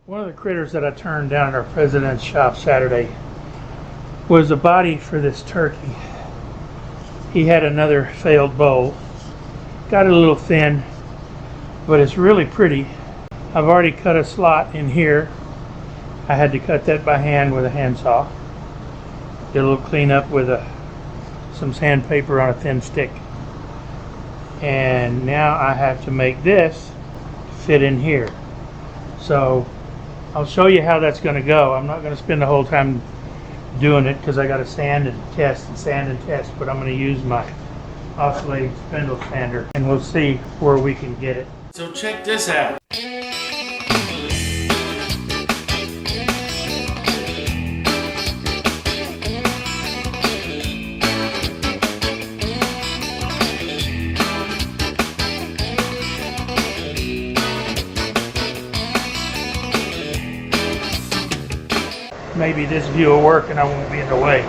One of the critters that I turned down at our president's shop Saturday was a body for this turkey. He had another failed bowl. Got it a little thin, but it's really pretty. I've already cut a slot in here. I had to cut that by hand with a handsaw. Did a little cleanup with some sandpaper on a thin stick. And now I have to make this fit in here. So I'll show you how that's going to go. I'm not going to spend the whole time doing it because I got to sand and test and sand and test, but I'm going to use my oscillating spindle sander and we'll see where we can get it. So check this out. Maybe this view will work and I won't be in the way.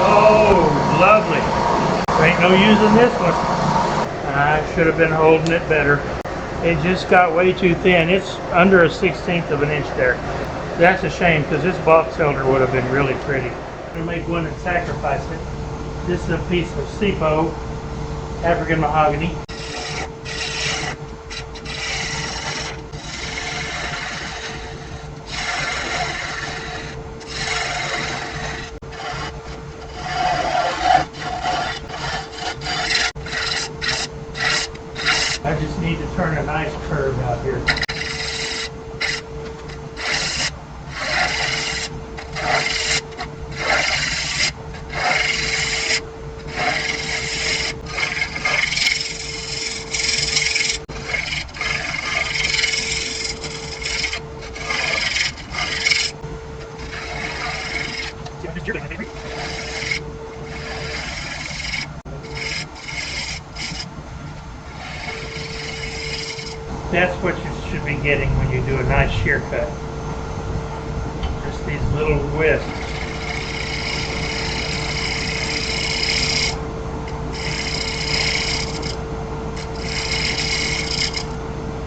Oh, lovely. Ain't no using this one. I should have been holding it better. It just got way too thin. It's under a 1/16 of an inch there. That's a shame because this box elder would have been really pretty. I'm going to make one and sacrifice it. This is a piece of Sipo, African mahogany. I just need to turn a nice curve out here. That's what you should be getting when you do a nice shear cut. Just these little wisps.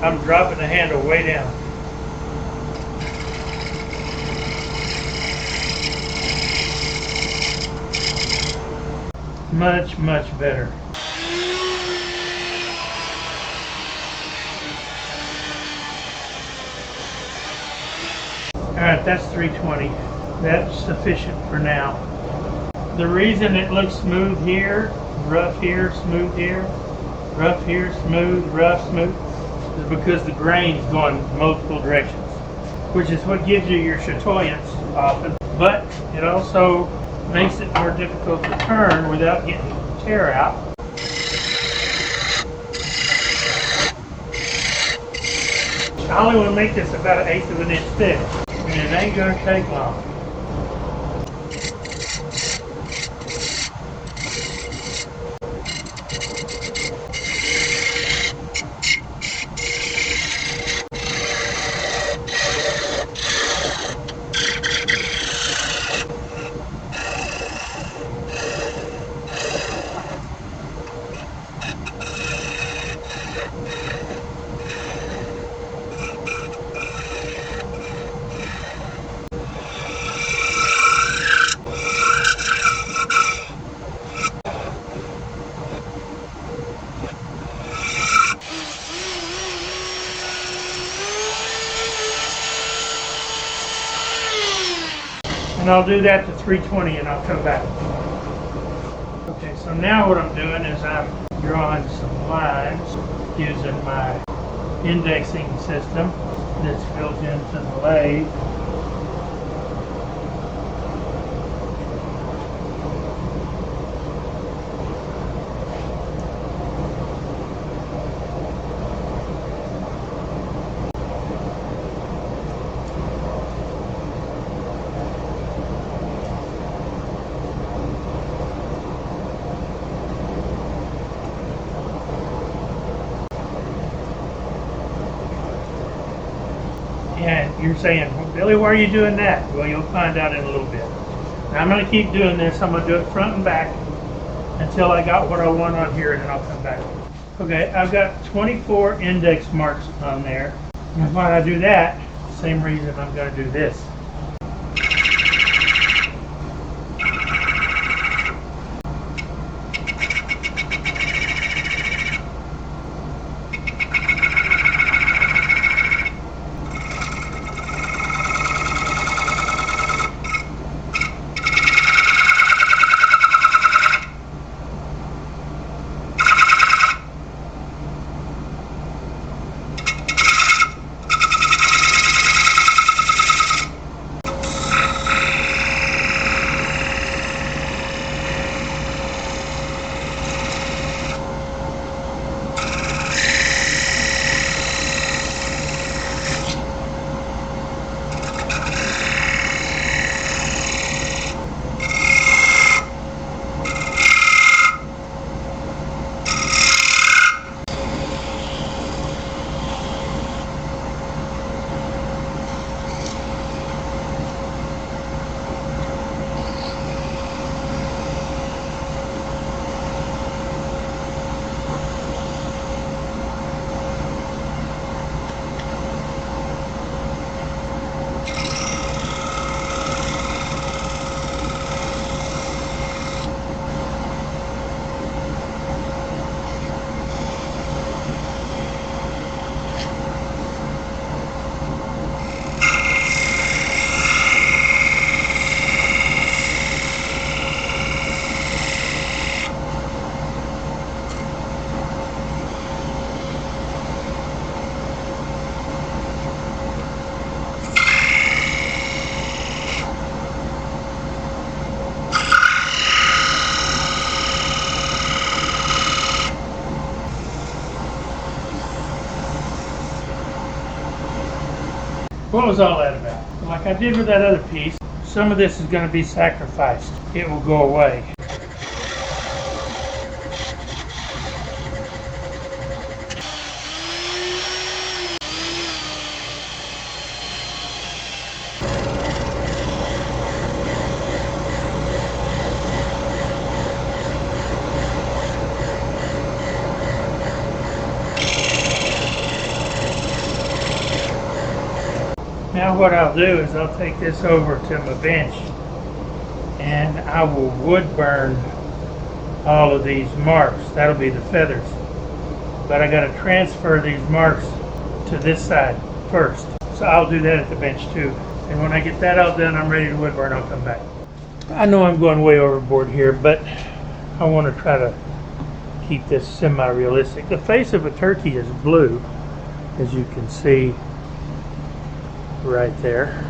I'm dropping the handle way down. Much, much better. Alright, that's 320. That's sufficient for now. The reason it looks smooth here, rough here, smooth here, rough here, smooth, rough, smooth, is because the grain's going multiple directions, which is what gives you your chatoyance often, but it also makes it more difficult to turn without getting tear out. I only want to make this about 1/8 of an inch thick, and it ain't going to take long. And I'll do that to 320 and I'll come back. Okay, so now what I'm doing is I'm drawing some lines using my indexing system that's built into the lathe. And you're saying, well, Billy, why are you doing that? Well, you'll find out in a little bit. Now I'm going to keep doing this. I'm going to do it front and back until I got what I want on here, and then I'll come back. Okay, I've got 24 index marks on there. And when I do that, same reason I'm going to do this. What was all that about? Like I did with that other piece, some of this is going to be sacrificed. It will go away. Now what I'll do is I'll take this over to my bench and I will wood burn all of these marks. That'll be the feathers. But I got to transfer these marks to this side first. So I'll do that at the bench too. And when I get that all done, I'm ready to wood burn. I'll come back. I know I'm going way overboard here, but I want to try to keep this semi-realistic. The face of a turkey is blue, as you can see right there.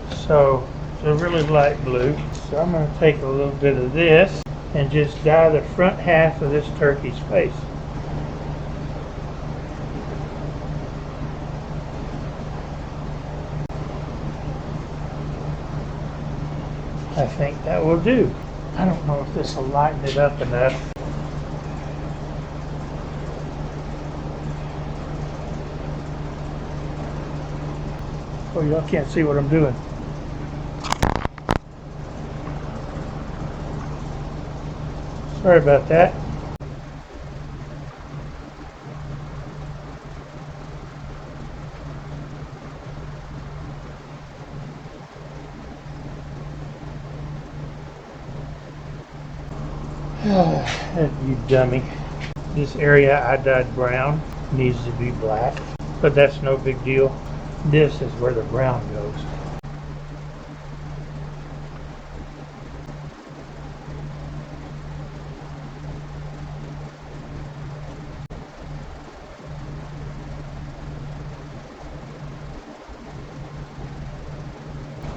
So it's a really light blue. So I'm going to take a little bit of this and just dye the front half of this turkey's face. I think that will do. I don't know if this will lighten it up enough. Oh, y'all can't see what I'm doing. Sorry about that. You dummy. This area I dyed brown needs to be black, but that's no big deal. This is where the brown goes.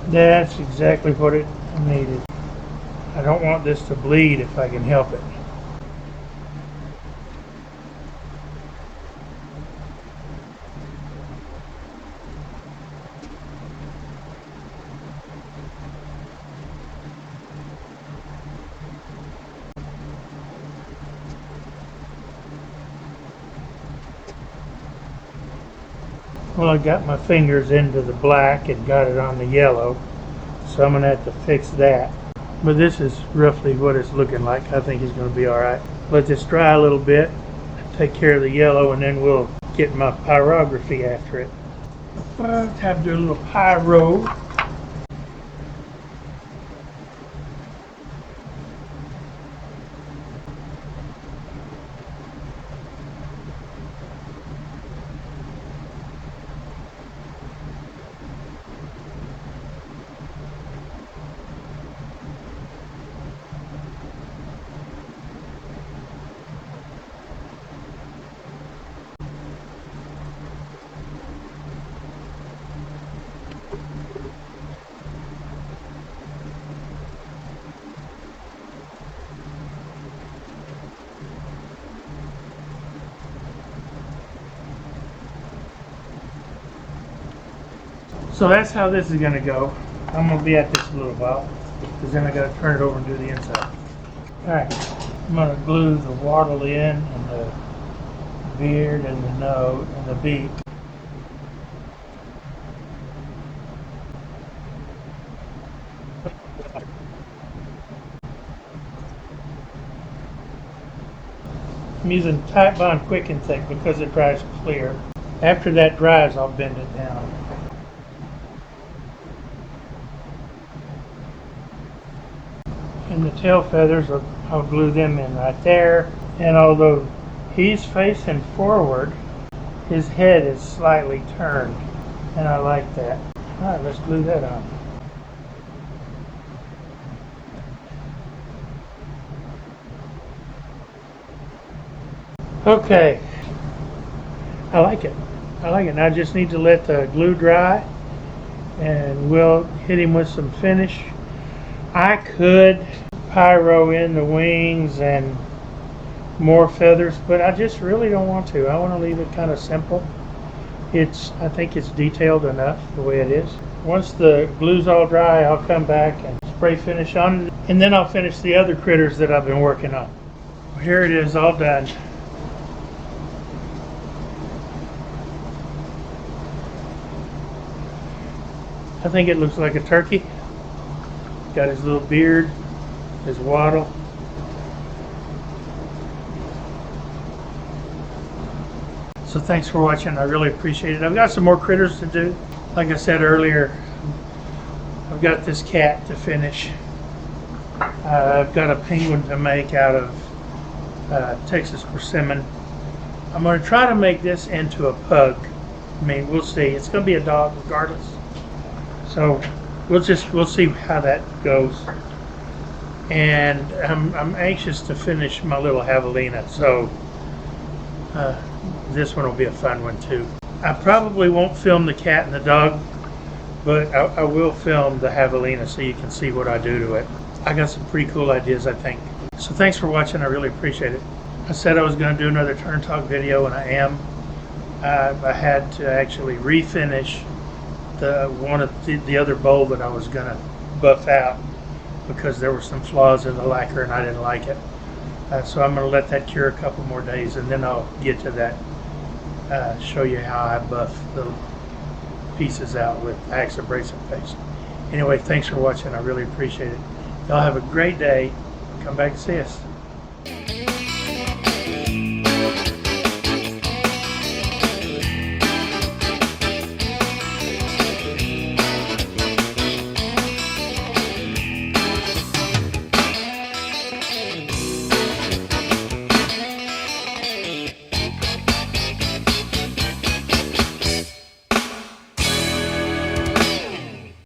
That's exactly what it needed. I don't want this to bleed if I can help it. Well, I got my fingers into the black and got it on the yellow, so I'm going to have to fix that. But this is roughly what it's looking like. I think it's going to be alright. Let this dry a little bit, take care of the yellow, and then we'll get my pyrography after it. Time to do a little pyro. So that's how this is going to go. I'm going to be at this a little while, because then I got to turn it over and do the inside. Alright, I'm going to glue the wattle in, and the beard, and the nose, and the beak. I'm using Tight Bond Quick and Thick because it dries clear. After that dries, I'll bend it down. And the tail feathers, I'll glue them in right there. And although he's facing forward, his head is slightly turned, and I like that. Alright, let's glue that on. Okay, I like it. I like it. Now I just need to let the glue dry, and we'll hit him with some finish. I could pyro in the wings and more feathers, but I just really don't want to. I want to leave it kind of simple. I think it's detailed enough the way it is. Once the glue's all dry, I'll come back and spray finish on it, and then I'll finish the other critters that I've been working on. Here it is, all done. I think it looks like a turkey. Got his little beard, his wattle. So thanks for watching. I really appreciate it. I've got some more critters to do. Like I said earlier, I've got this cat to finish. I've got a penguin to make out of Texas persimmon. I'm going to try to make this into a pug. I mean, we'll see. It's going to be a dog regardless. So we'll see how that goes. And I'm anxious to finish my little javelina, so this one will be a fun one too. I probably won't film the cat and the dog, but I will film the javelina so you can see what I do to it. I got some pretty cool ideas, I think. So thanks for watching. I really appreciate it. I said I was going to do another turn talk video, and I am. I had to actually refinish one of the other bowl that I was going to buff out because there were some flaws in the lacquer and I didn't like it. So I'm going to let that cure a couple more days, and then I'll get to that, show you how I buff the pieces out with Axe abrasive paste. Anyway, thanks for watching. I really appreciate it. Y'all have a great day. Come back and see us.